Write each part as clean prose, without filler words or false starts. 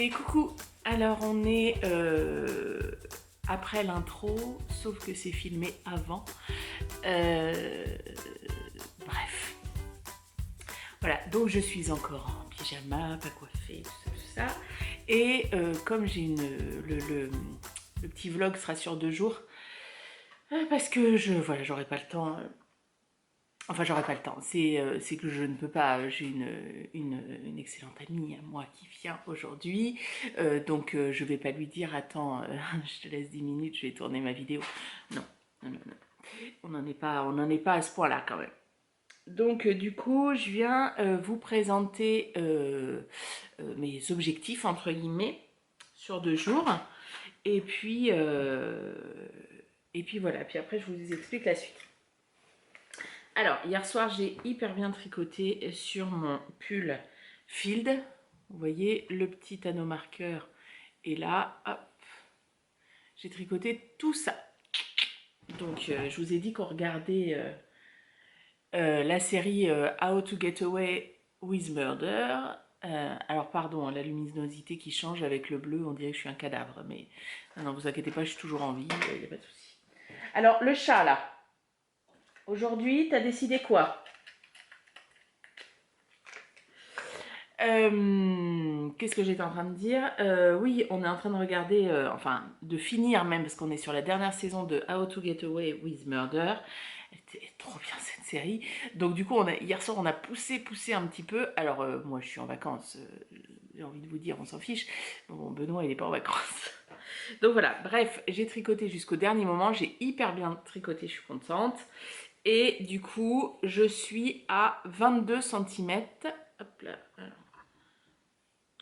Et coucou. Alors on est après l'intro, sauf que c'est filmé avant. Bref. Voilà, donc je suis encore en pyjama, pas coiffée, tout ça. Et comme j'ai le petit vlog sera sur 2 jours, parce que voilà, j'aurai pas le temps. Enfin, j'aurai pas le temps. C'est que je ne peux pas. J'ai une excellente amie à moi qui vient aujourd'hui. Donc, je vais pas lui dire attends, je te laisse 10 minutes, je vais tourner ma vidéo. Non, non, non, non. On n'en est pas à ce point-là quand même. Donc, du coup, je viens vous présenter mes objectifs, entre guillemets, sur 2 jours. Et puis voilà. Puis après, je vous explique la suite. Alors, hier soir, j'ai hyper bien tricoté sur mon pull Field. Vous voyez, le petit anneau marqueur est là. Hop, j'ai tricoté tout ça. Donc, je vous ai dit qu'on regardait la série How to Get Away with Murder. Alors, pardon, la luminosité qui change avec le bleu, on dirait que je suis un cadavre. Mais non, vous inquiétez pas, je suis toujours en vie, il n'y a pas de souci. Alors, le chat, là. Aujourd'hui, t'as décidé quoi? Qu'est-ce que j'étais en train de dire? Oui, on est en train de regarder, enfin, de finir même, parce qu'on est sur la dernière saison de How to Get Away with Murder. Elle était trop bien cette série. Donc du coup, hier soir, on a poussé un petit peu. Alors, moi, je suis en vacances. J'ai envie de vous dire, on s'en fiche. Bon, Benoît, il n'est pas en vacances. Donc voilà, bref, j'ai tricoté jusqu'au dernier moment. J'ai hyper bien tricoté, je suis contente. Et du coup, je suis à 22 cm. Hop là, alors.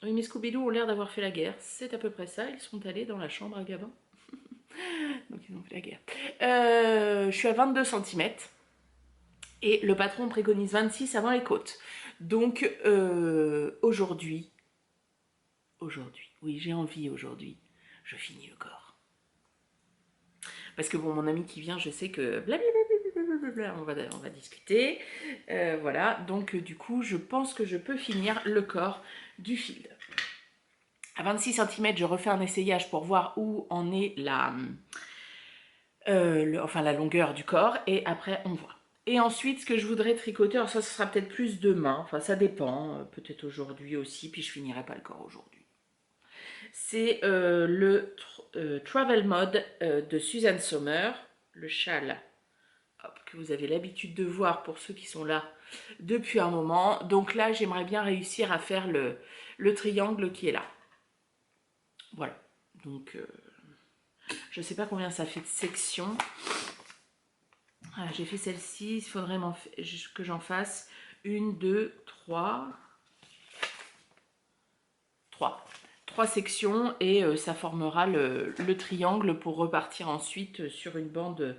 Oui, mes Scooby-Doo ont l'air d'avoir fait la guerre. C'est à peu près ça. Ils sont allés dans la chambre à Gabin. Donc ils ont fait la guerre. Je suis à 22 cm. Et le patron préconise 26 avant les côtes. Donc aujourd'hui, oui j'ai envie aujourd'hui, je finis le corps. Parce que bon, mon ami qui vient, je sais que blablabla, on va discuter. Voilà, donc du coup, je pense que je peux finir le corps du field. À 26 cm, je refais un essayage pour voir où en est la longueur du corps. Et après, on voit. Et ensuite, ce que je voudrais tricoter, alors ça, ce sera peut-être plus demain. Enfin, ça dépend. Peut-être aujourd'hui aussi. Puis je finirai pas le corps aujourd'hui. C'est Travel Mode de Suzanne Sommer. Le châle que vous avez l'habitude de voir pour ceux qui sont là depuis un moment. Donc là, j'aimerais bien réussir à faire le triangle qui est là. Voilà. Donc, je ne sais pas combien ça fait de sections. Ah, j'ai fait celle-ci. Il faudrait que j'en fasse 1, 2, 3. 3 sections et ça formera le triangle pour repartir ensuite sur une bande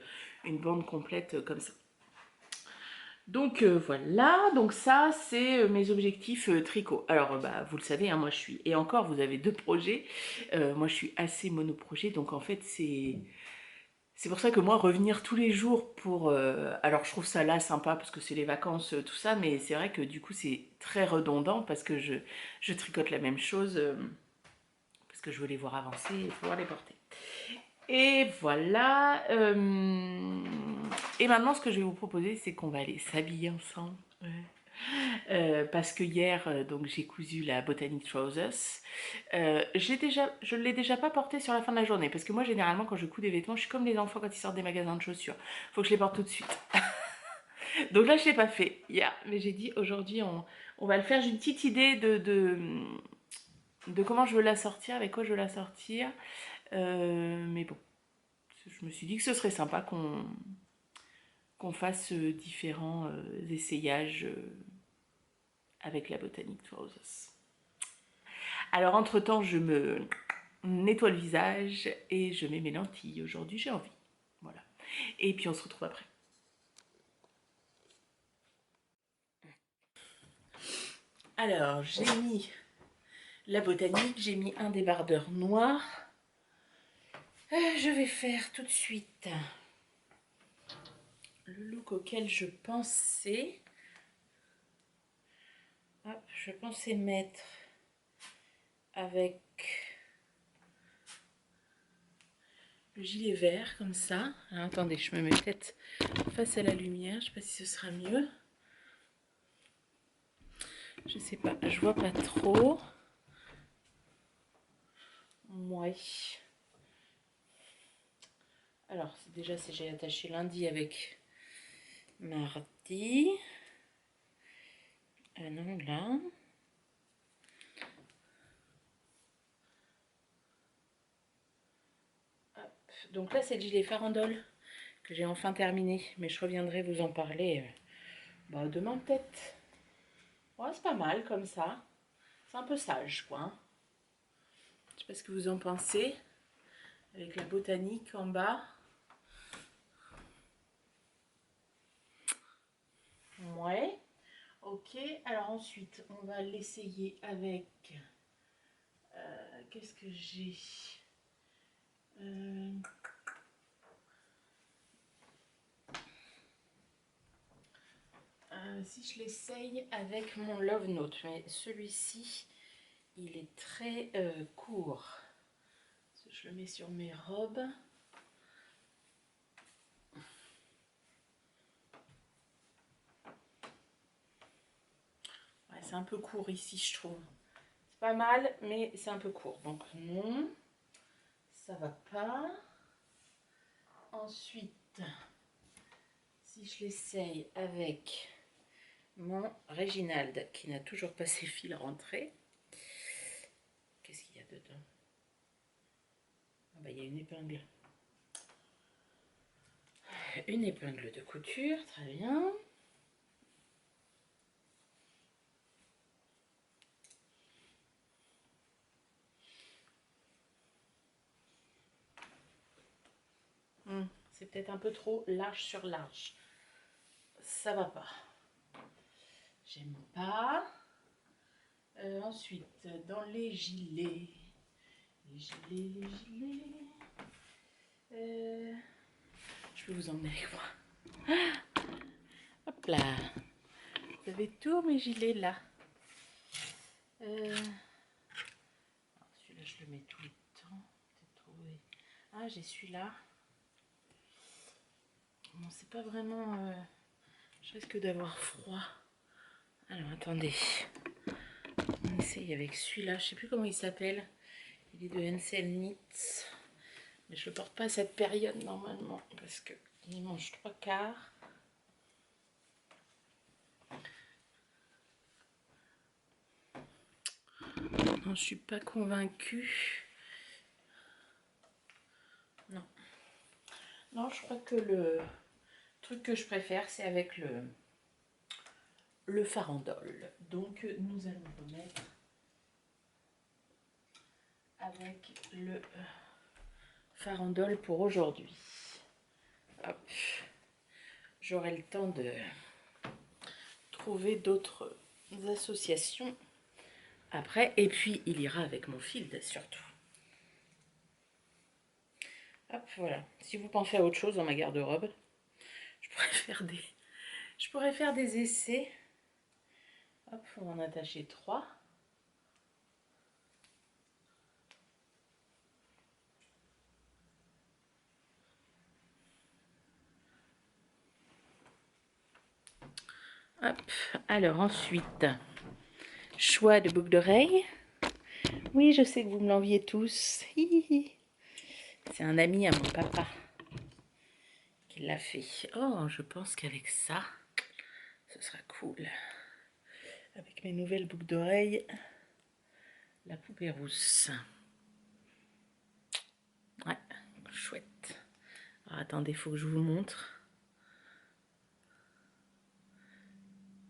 complète comme ça. Donc voilà, donc ça c'est mes objectifs tricot. Alors vous le savez, hein, moi je suis, et encore vous avez 2 projets, moi je suis assez monoprojet, donc en fait c'est pour ça que moi revenir tous les jours pour... alors je trouve ça là sympa parce que c'est les vacances, tout ça, mais c'est vrai que du coup c'est très redondant parce que je tricote la même chose, parce que je veux les voir avancer et pouvoir les porter. Et voilà. Et maintenant, ce que je vais vous proposer, c'est qu'on va aller s'habiller ensemble. Ouais. Parce que hier, donc j'ai cousu la Botanic Trousers. Je ne l'ai déjà pas porté sur la fin de la journée. Parce que moi, généralement, quand je couds des vêtements, je suis comme les enfants quand ils sortent des magasins de chaussures. Il faut que je les porte tout de suite. Donc là, je ne l'ai pas fait hier. Mais j'ai dit, aujourd'hui, on va le faire. J'ai une petite idée de comment je veux la sortir, avec quoi je veux la sortir. Mais bon. Je me suis dit que ce serait sympa qu'on fasse différents essayages avec la Botanic Trousers. Alors entre-temps, je me nettoie le visage et je mets mes lentilles. Aujourd'hui, j'ai envie. Voilà. Et puis on se retrouve après. Alors, j'ai mis la Botanique, j'ai mis un débardeur noir. Je vais faire tout de suite le look auquel je pensais. Hop, je pensais mettre avec le gilet vert comme ça. Alors, attendez, je me mets peut-être face à la lumière. Je sais pas si ce sera mieux. Je sais pas, je vois pas trop. Ouais. Alors, déjà, j'ai attaché lundi avec mardi. Ah non, là. Hop. Donc là, c'est le gilet farandole que j'ai enfin terminé. Mais je reviendrai vous en parler demain peut-être. Ouais, c'est pas mal comme ça. C'est un peu sage, quoi. Hein. Je sais pas ce que vous en pensez. Avec la botanique en bas. Ouais. Ok. Alors ensuite, on va l'essayer avec... Qu'est-ce que j'ai si je l'essaye avec mon Love Note. Mais celui-ci, il est très court. Je le mets sur mes robes. Ouais, c'est un peu court ici, je trouve. C'est pas mal, mais c'est un peu court. Donc non, ça va pas. Ensuite, si je l'essaye avec mon Reginald, qui n'a toujours pas ses fils rentrés. Qu'est-ce qu'il y a dedans? Ah bah, il y a une épingle. Une épingle de couture, très bien. C'est peut-être un peu trop large sur large. Ça va pas. J'aime pas. Ensuite, dans les gilets. Les gilets. Je vais vous emmener avec moi. Hop là. Vous avez tous mes gilets là. Celui-là, je le mets tout le temps. Ah, j'ai celui-là. Bon, c'est pas vraiment... je risque d'avoir froid. Alors, attendez. On essaye avec celui-là. Je sais plus comment il s'appelle. Il est de NCL Knits. Mais je le porte pas à cette période normalement. Parce qu'il mange 3/4. Non, je suis pas convaincue. Non. Non, je crois que le truc que je préfère, c'est avec le farandole. Donc, nous allons remettre avec le farandole pour aujourd'hui. Hop. J'aurai le temps de trouver d'autres associations après. Et puis, il ira avec mon field surtout. Hop, voilà. Si vous pensez à autre chose dans ma garde-robe, je pourrais faire des essais. Hop, on va en attacher 3. Hop, alors ensuite, choix de boucle d'oreille. Oui, je sais que vous me l'enviez tous. C'est un ami à mon papa qui l'a fait. Oh, je pense qu'avec ça, ce sera cool. Avec mes nouvelles boucles d'oreilles, la poupée rousse. Ouais, chouette. Alors, attendez, il faut que je vous montre.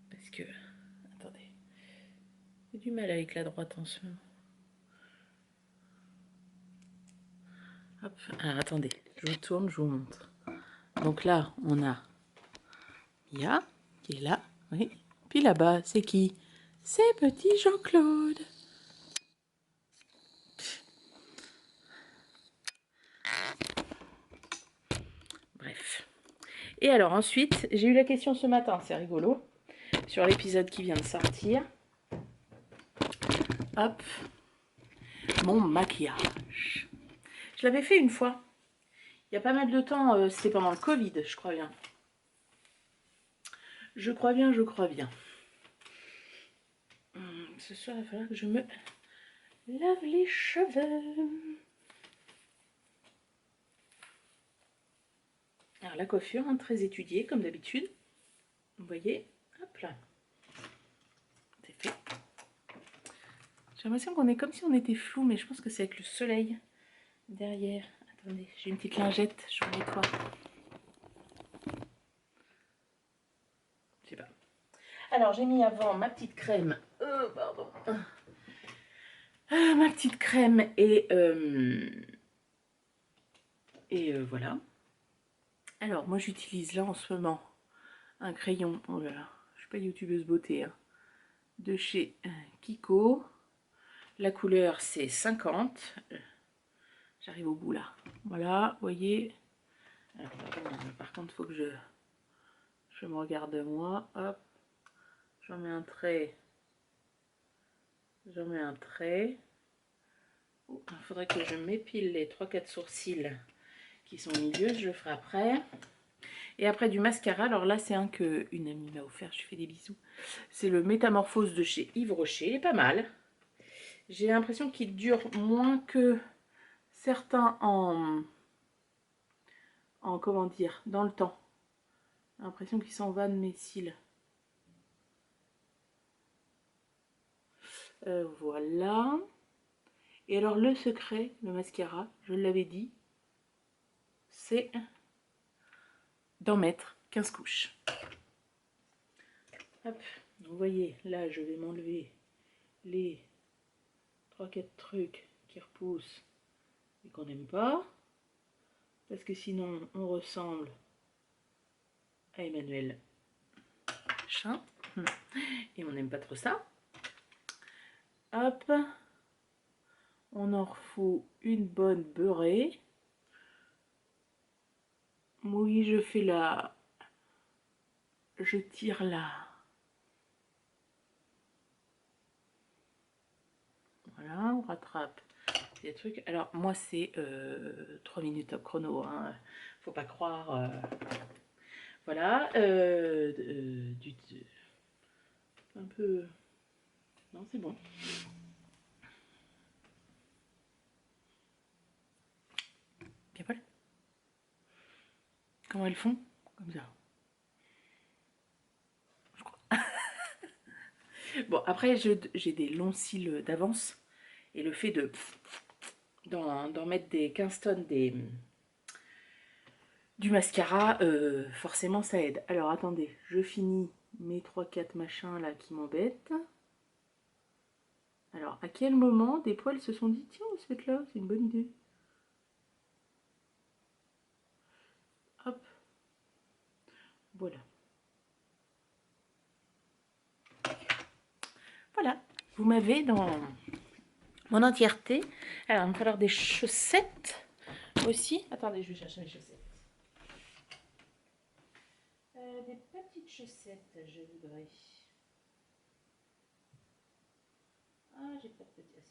Parce que, attendez, j'ai du mal avec la droite en ce moment. Hop, alors attendez, je vous tourne, je vous montre. Donc là, on a Mia qui est là, oui. Puis là-bas, c'est qui? C'est petit Jean-Claude. Bref. Et alors ensuite, j'ai eu la question ce matin, c'est rigolo, sur l'épisode qui vient de sortir. Hop. mon maquillage. Je l'avais fait une fois. Il y a pas mal de temps, c'était pendant le Covid, je crois bien. Je crois bien, je crois bien. Ce soir, il va falloir que je me lave les cheveux. Alors la coiffure, hein, très étudiée comme d'habitude. Vous voyez, hop là. C'est fait. J'ai l'impression qu'on est comme si on était flou, mais je pense que c'est avec le soleil derrière. Attendez, j'ai une petite lingette, je vous nettoie. Je sais pas. Alors j'ai mis avant ma petite crème. Pardon. Ma petite crème et voilà. Alors moi j'utilise là en ce moment un crayon. Oh là là, je suis pas youtubeuse beauté. Hein, de chez Kiko. La couleur c'est 50. J'arrive au bout là. Voilà, vous voyez. Alors, par contre, il faut que je me regarde moi. Hop. J'en mets un trait. J'en mets un trait. Il faudrait que je m'épile les 3-4 sourcils qui sont au milieu. Je le ferai après. Et après du mascara. Alors là, c'est un que une amie m'a offert. Je lui fais des bisous. C'est le Métamorphose de chez Yves Rocher. Il est pas mal. J'ai l'impression qu'il dure moins que certains en comment dire, dans le temps. J'ai l'impression qu'il s'en va de mes cils. Voilà. Et alors le secret, le mascara, je l'avais dit, c'est d'en mettre 15 couches. Hop, vous voyez, là je vais m'enlever les 3-4 trucs qui repoussent et qu'on n'aime pas. Parce que sinon on ressemble à Emmanuel Chin. Et on n'aime pas trop ça. Hop. On en refout une bonne beurrée. Oui, je fais la... Je tire là. Voilà, on rattrape des trucs. Alors, moi, c'est 3 minutes top chrono. Hein. Faut pas croire. Voilà. Un peu... Non, c'est bon. Bien voilà. Comment elles font? Comme ça. Je crois. Bon, après, j'ai des longs cils d'avance. Et le fait d'en mettre des 15 tonnes du mascara, forcément, ça aide. Alors, attendez, je finis mes 3-4 machins là qui m'embêtent. Alors, à quel moment des poils se sont dit, tiens, on va se mettre là, c'est une bonne idée. Hop. Voilà. Voilà. Vous m'avez dans mon entièreté. Alors, il va me falloir des chaussettes aussi. Attendez, je vais chercher mes chaussettes. Des petites chaussettes, je voudrais. Ah, j'ai pas de petites.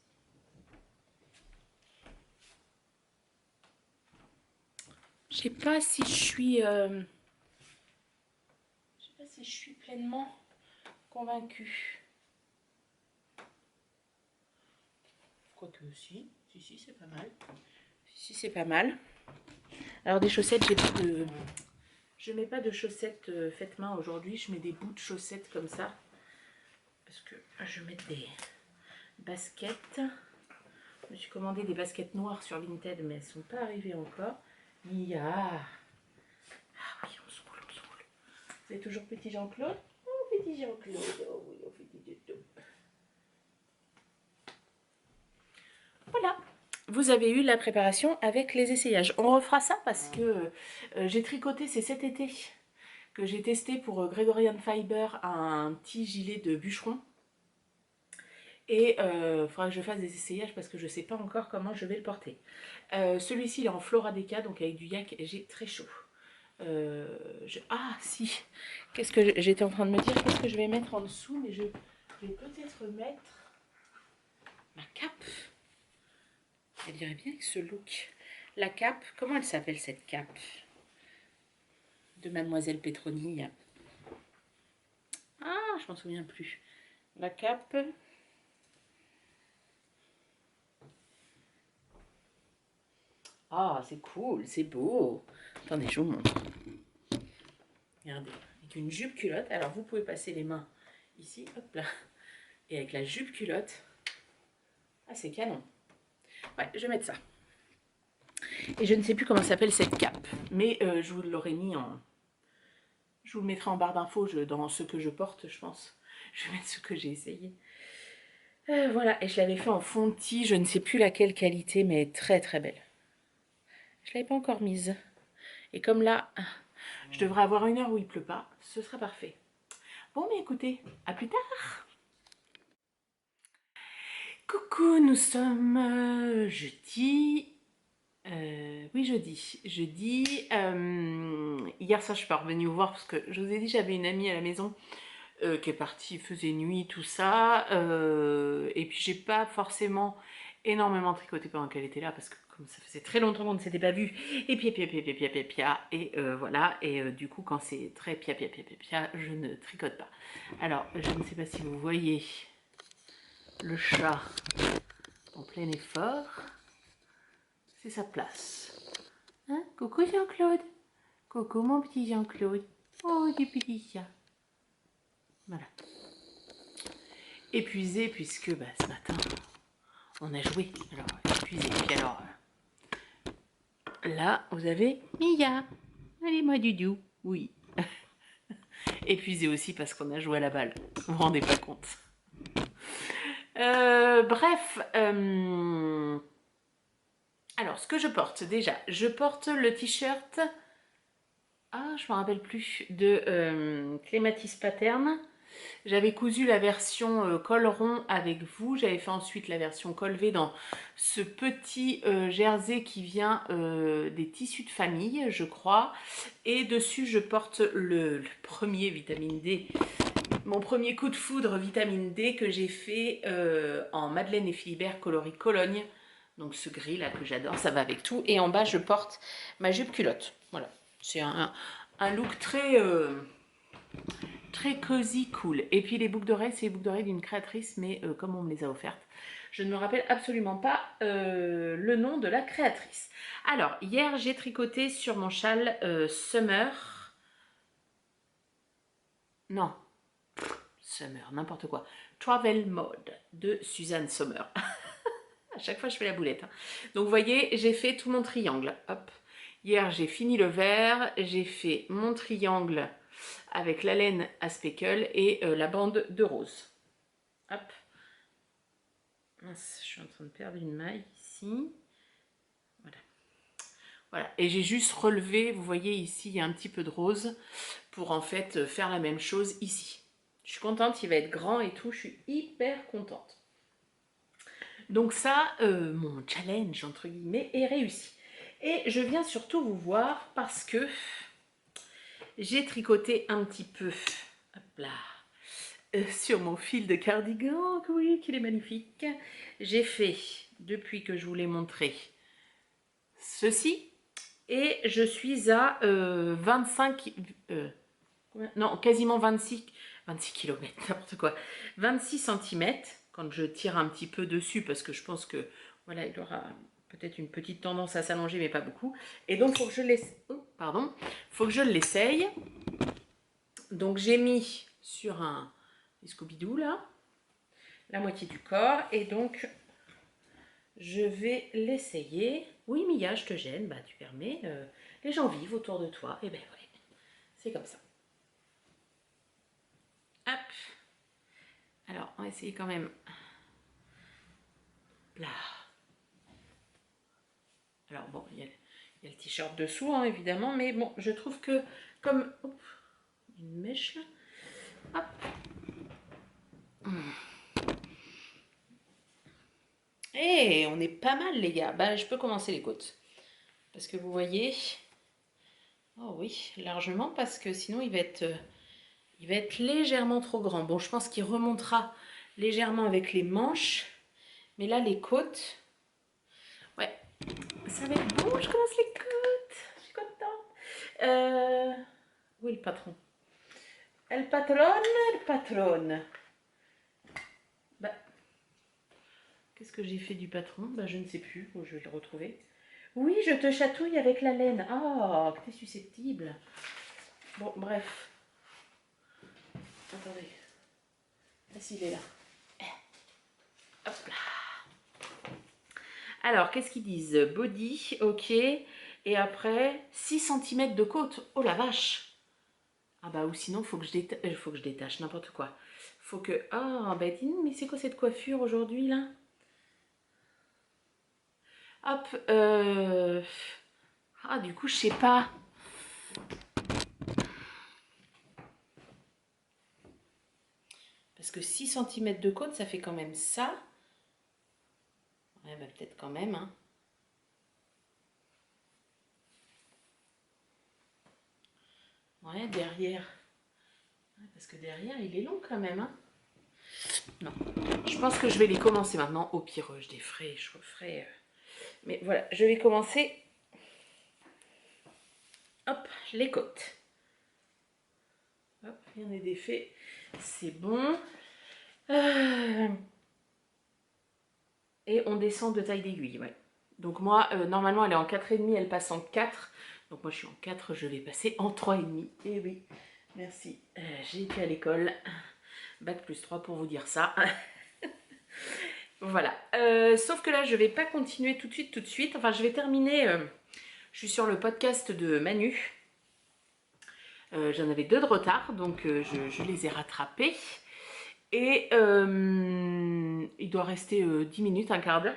Je sais pas si je suis... je sais pas si je suis pleinement convaincue. Quoique si c'est pas mal. Si c'est pas mal. Alors des chaussettes, je mets pas de chaussettes faites main aujourd'hui, je mets des bouts de chaussettes comme ça. Parce que je mets des baskets. Je me suis commandé des baskets noires sur Vinted, mais elles sont pas arrivées encore. Il y a... Ah oui, on se roule. Vous avez toujours petit Jean-Claude? Oh, petit Jean-Claude, oh oui, oh petit Jean-Claude. Voilà, vous avez eu la préparation avec les essayages. On refera ça parce que j'ai tricoté, c'est cet été que j'ai testé pour Gregorian Fiber un petit gilet de bûcheron. Et il faudra que je fasse des essayages parce que je ne sais pas encore comment je vais le porter. Celui-ci il est en Flora Deca, donc avec du yak, j'ai très chaud. Ah si, qu'est-ce que j'étais en train de me dire, qu'est-ce que je vais mettre en dessous, mais je vais peut-être mettre ma cape. Elle irait bien avec ce look. La cape, comment elle s'appelle cette cape de Mademoiselle Pétronille? Ah, je m'en souviens plus. La cape. Ah, c'est cool, c'est beau. Attendez, je vous montre. Regardez, avec une jupe culotte. Alors, vous pouvez passer les mains ici, hop là. Et avec la jupe culotte. Ah, c'est canon. Ouais, je vais mettre ça. Et je ne sais plus comment s'appelle cette cape. Mais je vous l'aurais mis en... Je vous le mettrai en barre d'infos dans ce que je porte, je pense. Je vais mettre ce que j'ai essayé. Voilà, et je l'avais fait en fonti, je ne sais plus laquelle qualité, mais très très belle. Je ne l'avais pas encore mise. Et comme là, je devrais avoir une heure où il pleut pas, ce sera parfait. Bon, mais écoutez, à plus tard. Coucou, nous sommes jeudi. Oui, jeudi. Jeudi. Hier soir, je suis pas revenue vous voir parce que je vous ai dit, j'avais une amie à la maison qui est partie, il faisait nuit, tout ça. Et puis, j'ai pas forcément énormément tricoté pendant qu'elle était là parce que comme ça faisait très longtemps qu'on ne s'était pas vu. Et pia. Et voilà. Et du coup, quand c'est très pia, je ne tricote pas. Alors, je ne sais pas si vous voyez le chat en plein effort. C'est sa place. Hein? Coucou Jean-Claude. Coucou mon petit Jean-Claude. Oh, du petit chat. Voilà. Épuisé puisque ce matin, on a joué. Alors, épuisé. Puis alors, là, vous avez Mia. Allez, moi, Dudou. Oui. Épuisé aussi parce qu'on a joué à la balle. Vous vous rendez pas compte. Bref. Alors, ce que je porte, déjà, je porte le t-shirt... Ah, je ne me rappelle plus, de Clématis Pattern. J'avais cousu la version col rond avec vous. J'avais fait ensuite la version col V dans ce petit jersey qui vient des tissus de famille, je crois. Et dessus, je porte le premier vitamine D. Mon premier coup de foudre vitamine D que j'ai fait en Madeleine et Philibert coloris Cologne. Donc ce gris là que j'adore, ça va avec tout. Et en bas, je porte ma jupe culotte. Voilà. C'est un look très, très cosy, cool. Et puis les boucles d'oreilles, c'est les boucles d'oreilles d'une créatrice, mais comme on me les a offertes, je ne me rappelle absolument pas le nom de la créatrice. Alors, hier, j'ai tricoté sur mon châle Summer. Non, Summer, n'importe quoi. Travel Mode de Suzanne Sommer. À chaque fois, je fais la boulette. Hein. Donc, vous voyez, j'ai fait tout mon triangle. Hop. Hier, j'ai fini le vert. J'ai fait mon triangle avec la laine à speckle et la bande de rose. Hop. Mince, je suis en train de perdre une maille ici. Voilà. Voilà. Et j'ai juste relevé, vous voyez ici, il y a un petit peu de rose pour en fait faire la même chose ici. Je suis contente, il va être grand et tout. Je suis hyper contente. Donc ça, mon challenge, entre guillemets, est réussi. Et je viens surtout vous voir parce que j'ai tricoté un petit peu, hop là, sur mon fil de cardigan, oui, qu'il est magnifique. J'ai fait, depuis que je vous l'ai montré, ceci. Et je suis à 25, non, quasiment 26 km, n'importe quoi, 26 cm, quand je tire un petit peu dessus, parce que je pense que, voilà, il aura peut-être une petite tendance à s'allonger, mais pas beaucoup. Et donc, il faut que je l'essaye. Oh, pardon. Faut que je l'essaye. Donc, j'ai mis sur un Scooby-Doo, là, la moitié du corps. Et donc, je vais l'essayer. Oui, Mia, je te gêne. Bah, tu permets. Les gens vivent autour de toi. Et ben, ouais. C'est comme ça. Hop. Alors, on va essayer quand même. Là. Alors, bon, il y a le t-shirt dessous, hein, évidemment. Mais bon, je trouve que comme... Hop, une mèche, là. Hop. Et on est pas mal, les gars. Bah, je peux commencer les côtes. Parce que vous voyez... Oh oui, largement, parce que sinon, il va être légèrement trop grand. Bon, je pense qu'il remontera légèrement avec les manches. Mais là, les côtes... Ouais, Ça va être bon, je commence les côtes. Je suis contente. Où est le patron? El patron, el patron. Bah, qu'est-ce que j'ai fait du patron? Bah, je ne sais plus. Où je vais le retrouver. Oui, je te chatouille avec la laine. Ah, que t'es susceptible. Bon, bref. Attendez. Ah, s'il est là. Hop là. Alors, qu'est-ce qu'ils disent? Body, ok. Et après, 6 cm de côte. Oh la vache! Ah bah, ou sinon, faut que je détache n'importe quoi. Faut que... Ah, bah dis mais c'est quoi cette coiffure aujourd'hui, là? Hop, Ah, du coup, je sais pas. Parce que 6 cm de côte, ça fait quand même ça. Ouais, bah peut-être quand même, hein. Ouais, derrière. Ouais, parce que derrière, il est long quand même, hein. Non. Je pense que je vais les commencer maintenant. Au pire, je défrais, je referai. Mais voilà, je vais commencer. Hop, les côtes. Hop, rien n'est défait. C'est bon. Et on descend de taille d'aiguille, ouais. Donc moi, normalement, elle est en 4,5, elle passe en 4. Donc moi, je suis en 4, je vais passer en 3,5. Et oui, merci. J'ai été à l'école. Bac plus 3 pour vous dire ça. Voilà. Sauf que là, je vais pas continuer tout de suite, tout de suite. Enfin, je vais terminer. Je suis sur le podcast de Manu. J'en avais 2 de retard, donc je les ai rattrapés. Et il doit rester 10 minutes, un quart d'heure.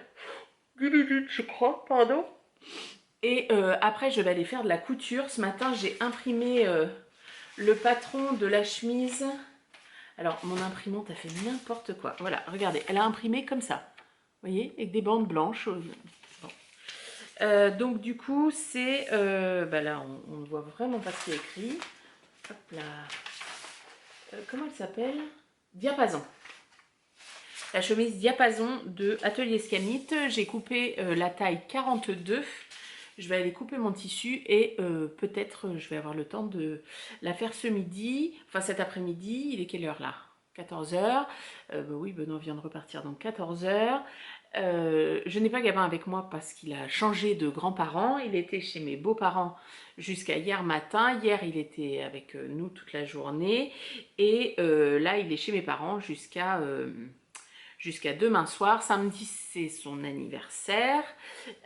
10 minutes, je crois, pardon. Et après, je vais aller faire de la couture. Ce matin, j'ai imprimé le patron de la chemise. Alors, mon imprimante a fait n'importe quoi. Voilà, regardez, elle a imprimé comme ça. Vous voyez, avec des bandes blanches. Bon. Donc, du coup, c'est... bah là, on ne voit vraiment pas ce qui est écrit. Hop là. Comment elle s'appelle? Diapason. La chemise diapason de Atelier Scanit. J'ai coupé la taille 42. Je vais aller couper mon tissu et peut-être je vais avoir le temps de la faire ce midi. Enfin cet après-midi. Il est quelle heure là? 14h. Bah oui, Benoît vient de repartir, donc 14h. Je n'ai pas Gabin avec moi parce qu'il a changé de grands-parents. Il était chez mes beaux-parents jusqu'à hier matin. Hier, il était avec nous toute la journée. Et là, il est chez mes parents jusqu'à demain soir. Samedi, c'est son anniversaire.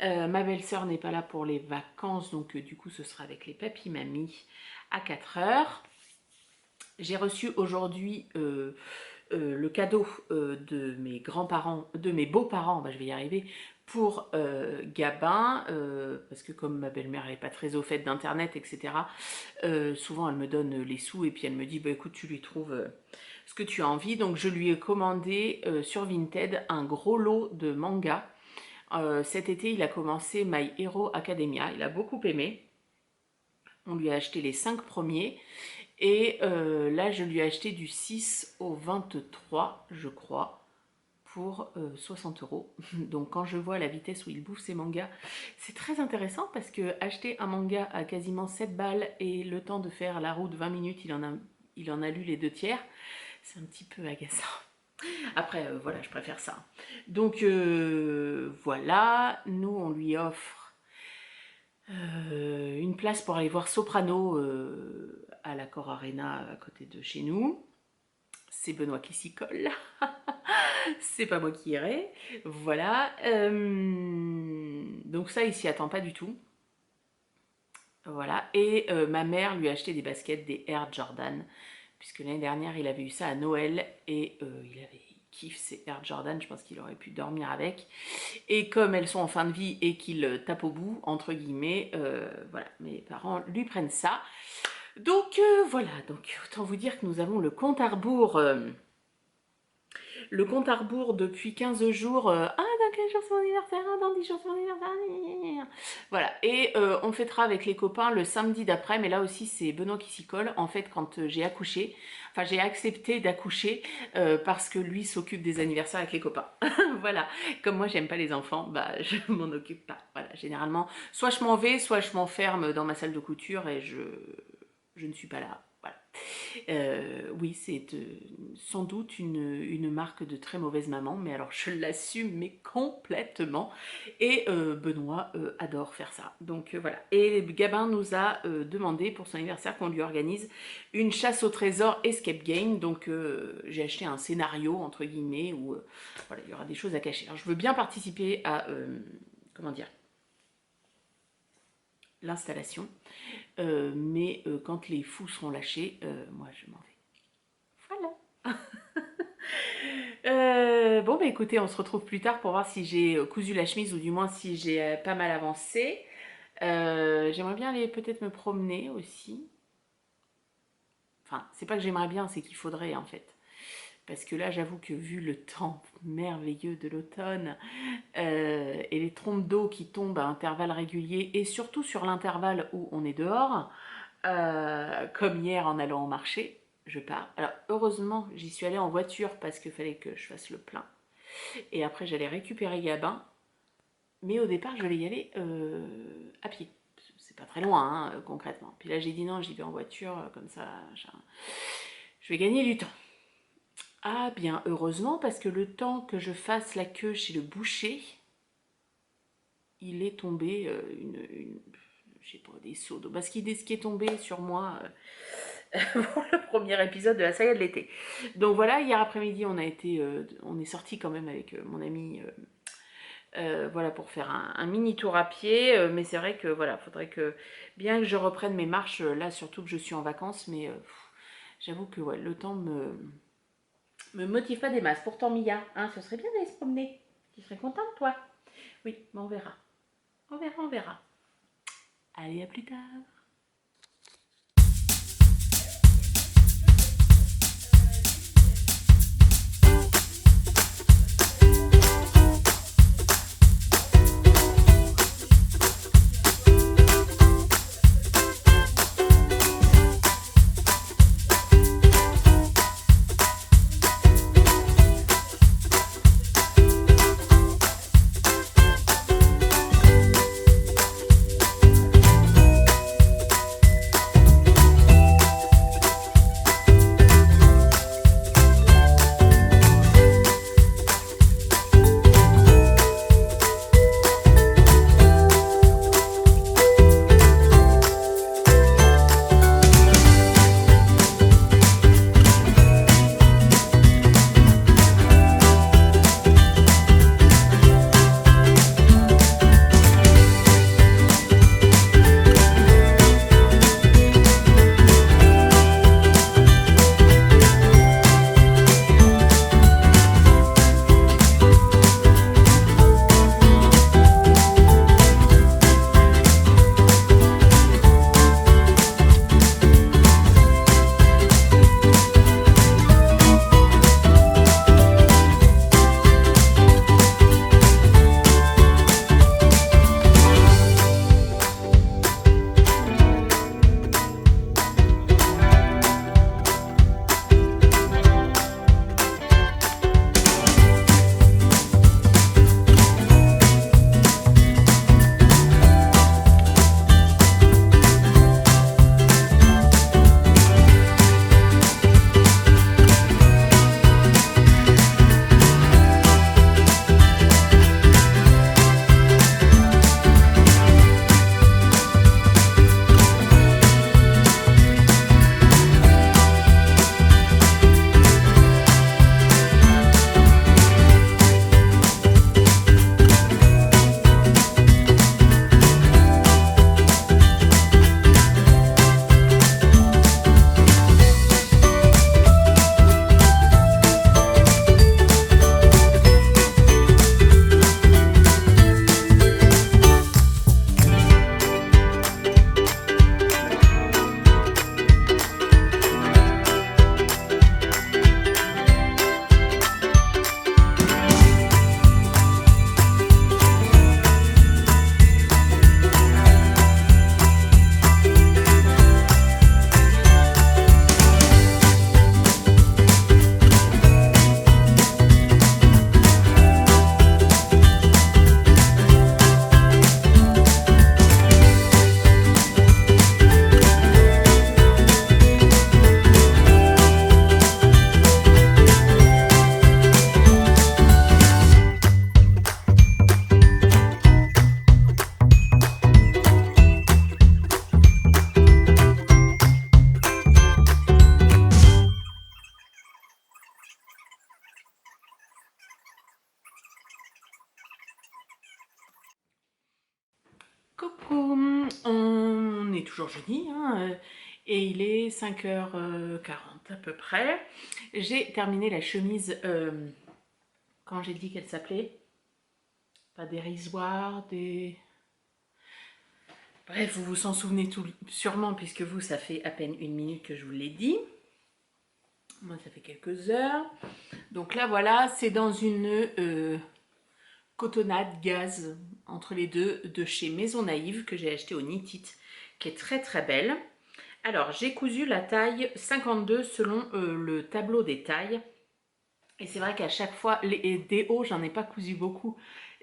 Ma belle-sœur n'est pas là pour les vacances, donc du coup, ce sera avec les papis-mamies à 4h. J'ai reçu aujourd'hui le cadeau de mes grands-parents, de mes beaux-parents, bah, je vais y arriver, pour Gabin, parce que comme ma belle-mère n'est pas très au fait d'internet, etc., souvent elle me donne les sous et puis elle me dit, bah, écoute, tu lui trouves ce que tu as envie. Donc je lui ai commandé sur Vinted un gros lot de mangas. Cet été, il a commencé My Hero Academia, il a beaucoup aimé. On lui a acheté les 5 premiers. Et là, je lui ai acheté du 6 au 23, je crois, pour 60 €. Donc quand je vois la vitesse où il bouffe ses mangas, c'est très intéressant parce que acheter un manga à quasiment 7 balles et le temps de faire la route 20 minutes, il en a lu les 2/3, c'est un petit peu agaçant. Après, voilà, je préfère ça. Donc voilà, nous on lui offre une place pour aller voir Soprano à l'Accor Arena à côté de chez nous. C'est Benoît qui s'y colle. C'est pas moi qui irai. Voilà. Donc ça, il s'y attend pas du tout. Voilà. Et ma mère lui a acheté des baskets, des Air Jordan, puisque l'année dernière, il avait eu ça à Noël et il kiffe ces Air Jordan. Je pense qu'il aurait pu dormir avec. Et comme elles sont en fin de vie et qu'il tape au bout, entre guillemets, voilà, mes parents lui prennent ça. Donc voilà, donc autant vous dire que nous avons le compte à rebours le compte à rebours depuis 15 jours. Ah, dans 15 jours c'est mon anniversaire, ah, dans 10 jours c'est mon anniversaire. Voilà, et on fêtera avec les copains le samedi d'après, mais là aussi c'est Benoît qui s'y colle. En fait, quand j'ai accouché, enfin j'ai accepté d'accoucher parce que lui s'occupe des anniversaires avec les copains. Voilà, comme moi j'aime pas les enfants, bah je m'en occupe pas. Voilà, généralement, soit je m'en vais, soit je m'enferme dans ma salle de couture et je ne suis pas là. Voilà. Oui, c'est sans doute une marque de très mauvaise maman, mais alors je l'assume mais complètement. Et Benoît adore faire ça. Donc voilà. Et Gabin nous a demandé pour son anniversaire qu'on lui organise une chasse au trésor escape game. Donc j'ai acheté un scénario entre guillemets où voilà, il y aura des choses à cacher. Alors je veux bien participer à comment dire, l'installation, mais quand les fous seront lâchés, moi je m'en vais. Voilà. Bon bah écoutez, on se retrouve plus tard pour voir si j'ai cousu la chemise ou du moins si j'ai pas mal avancé. J'aimerais bien aller peut-être me promener aussi. Enfin, c'est pas que j'aimerais bien, c'est qu'il faudrait en fait. Parce que là, j'avoue que vu le temps merveilleux de l'automne et les trompes d'eau qui tombent à intervalles réguliers et surtout sur l'intervalle où on est dehors, comme hier en allant au marché, je pars. Alors heureusement, j'y suis allée en voiture parce qu'il fallait que je fasse le plein. Et après, j'allais récupérer Gabin. Mais au départ, je voulais y aller à pied. C'est pas très loin, hein, concrètement. Puis là, j'ai dit non, j'y vais en voiture, comme ça, je vais gagner du temps. Ah bien, heureusement, parce que le temps que je fasse la queue chez le boucher, il est tombé je sais pas, des seaux d'eau. Parce qu'il ce qui est tombé sur moi pour le premier épisode de la saga de l'été. Donc voilà, hier après-midi, on est sorti quand même avec mon ami, voilà, pour faire un mini tour à pied. Mais c'est vrai que voilà, faudrait que, bien que je reprenne mes marches, là surtout que je suis en vacances, mais j'avoue que ouais, le temps me motive pas des masses. Pourtant, Mia, hein, ce serait bien d'aller se promener. Tu serais contente, toi? Oui, mais on verra. On verra, on verra. Allez, à plus tard. Coucou, on est toujours jeudi hein, et il est 5h40 à peu près. J'ai terminé la chemise, quand j'ai dit qu'elle s'appelait, pas dérisoire, des... Bref, vous vous en souvenez tout, sûrement puisque vous, ça fait à peine 1 minute que je vous l'ai dit. Moi, ça fait quelques heures. Donc là, voilà, c'est dans une cotonnade gaz entre les deux de chez Maison Naïve que j'ai acheté au Knit It, qui est très très belle. Alors, j'ai cousu la taille 52 selon le tableau des tailles. Et c'est vrai qu'à chaque fois, des hauts, j'en ai pas cousu beaucoup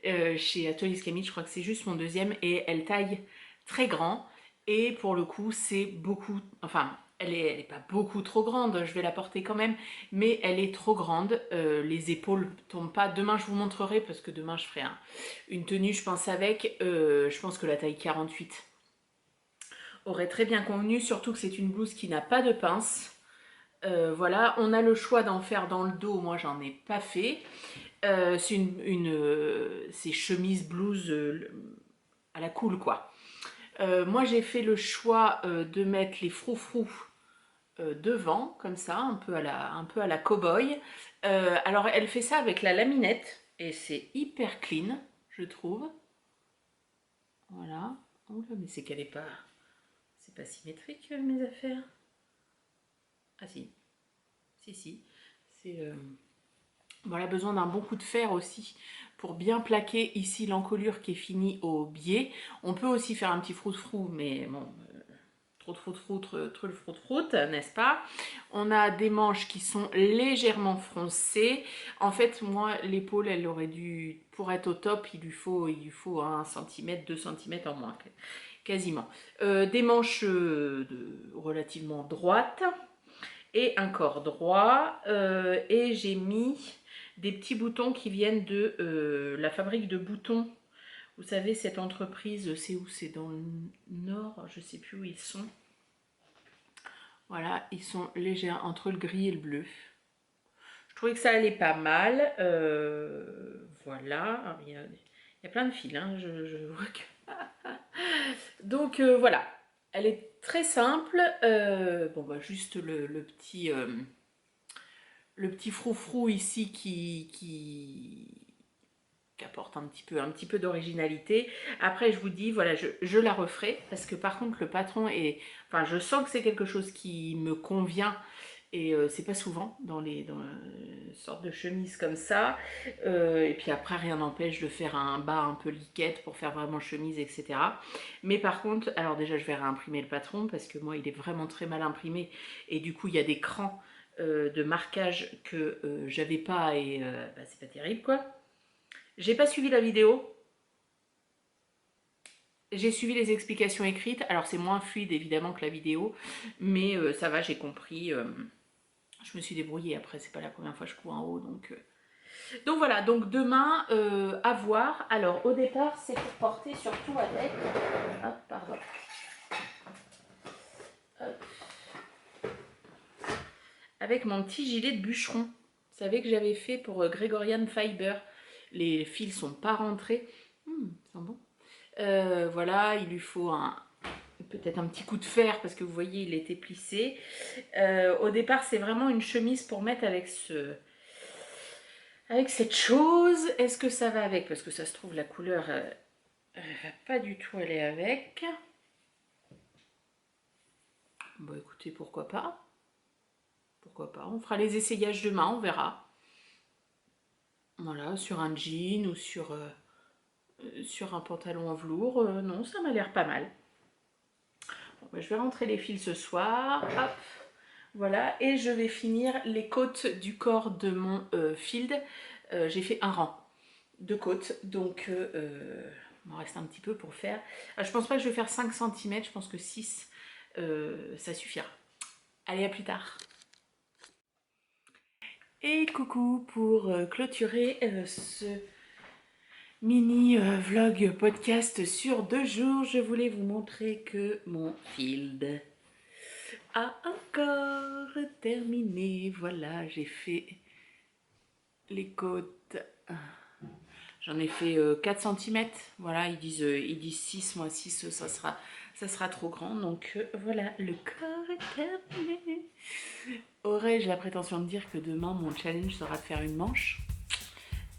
chez Atelier Scamit. Je crois que c'est juste mon deuxième. Et elle taille très grand. Et pour le coup, c'est beaucoup... Enfin, elle est pas beaucoup trop grande. Je vais la porter quand même. Mais elle est trop grande. Les épaules tombent pas. Demain, je vous montrerai parce que demain, je ferai une tenue, je pense, avec. Je pense que la taille 48 aurait très bien convenu, surtout que c'est une blouse qui n'a pas de pince. Voilà, on a le choix d'en faire dans le dos, moi j'en ai pas fait. C'est chemise blouse à la cool quoi. Moi j'ai fait le choix de mettre les froufrous devant, comme ça, un peu à la cow-boy. Alors elle fait ça avec la laminette et c'est hyper clean, je trouve. Voilà. Oh là, mais c'est qu'elle est pas... C'est pas symétrique mes affaires. Ah si, si. C'est... Voilà, besoin d'un bon coup de fer aussi pour bien plaquer ici l'encolure qui est finie au biais. On peut aussi faire un petit froute-frou, mais bon, trop de froute-frou, trop de froute-froute, n'est-ce pas? On a des manches qui sont légèrement froncées. En fait, moi, l'épaule, elle aurait dû, pour être au top, il lui faut 1 cm, 2 cm en moins, quasiment. Des manches relativement droites et un corps droit. Et j'ai mis des petits boutons qui viennent de la fabrique de boutons. Vous savez, cette entreprise, c'est où? C'est dans le nord, je ne sais plus où ils sont. Voilà, ils sont légers entre le gris et le bleu. Je trouvais que ça allait pas mal. Voilà, il y a plein de fils, hein, je vois que... Donc voilà, elle est très simple. Bon, bah, juste le petit froufrou ici qui apporte un petit peu d'originalité. Après, je vous dis, voilà, je la referai parce que par contre, le patron est... Enfin, je sens que c'est quelque chose qui me convient et c'est pas souvent dans les sortes de chemises comme ça. Et puis après, rien n'empêche de faire un bas un peu liquette pour faire vraiment chemise, etc. Mais par contre, alors déjà, je vais réimprimer le patron parce que moi, il est vraiment très mal imprimé et du coup, il y a des crans de marquage que j'avais pas et bah, c'est pas terrible quoi. J'ai pas suivi la vidéo, j'ai suivi les explications écrites, alors c'est moins fluide évidemment que la vidéo, mais ça va, j'ai compris, je me suis débrouillée, après c'est pas la première fois que je couds en haut, donc voilà, donc demain, à voir. Alors au départ c'est pour porter surtout avec, hop, pardon, hop, avec mon petit gilet de bûcheron. Vous savez que j'avais fait pour Gregorian Fiber, les fils sont pas rentrés, c'est bon. Voilà, il lui faut peut-être un petit coup de fer parce que vous voyez il était plissé. Au départ c'est vraiment une chemise pour mettre avec cette chose. Est-ce que ça va avec? Parce que ça se trouve la couleur elle va pas du tout aller avec. Bon écoutez, pourquoi pas, on fera les essayages demain, on verra. Voilà, sur un jean ou sur un pantalon en velours, non ça m'a l'air pas mal. Bon, bah, je vais rentrer les fils ce soir, hop. Voilà, et je vais finir les côtes du corps de mon field. J'ai fait un rang de côtes, donc il m'en reste un petit peu pour faire. Je pense pas que je vais faire 5 cm, je pense que 6, ça suffira. Allez, à plus tard. Et coucou, pour clôturer ce mini vlog podcast sur 2 jours, je voulais vous montrer que mon field a encore terminé. Voilà, j'ai fait les côtes. J'en ai fait 4 cm. Voilà, ils disent 6, moi 6, ça sera trop grand. Donc voilà, le corps est terminé. Aurais-je la prétention de dire que demain, mon challenge sera de faire une manche?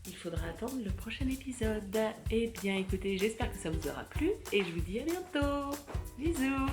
Il faudra attendre le prochain épisode. Eh bien, écoutez, j'espère que ça vous aura plu et je vous dis à bientôt. Bisous.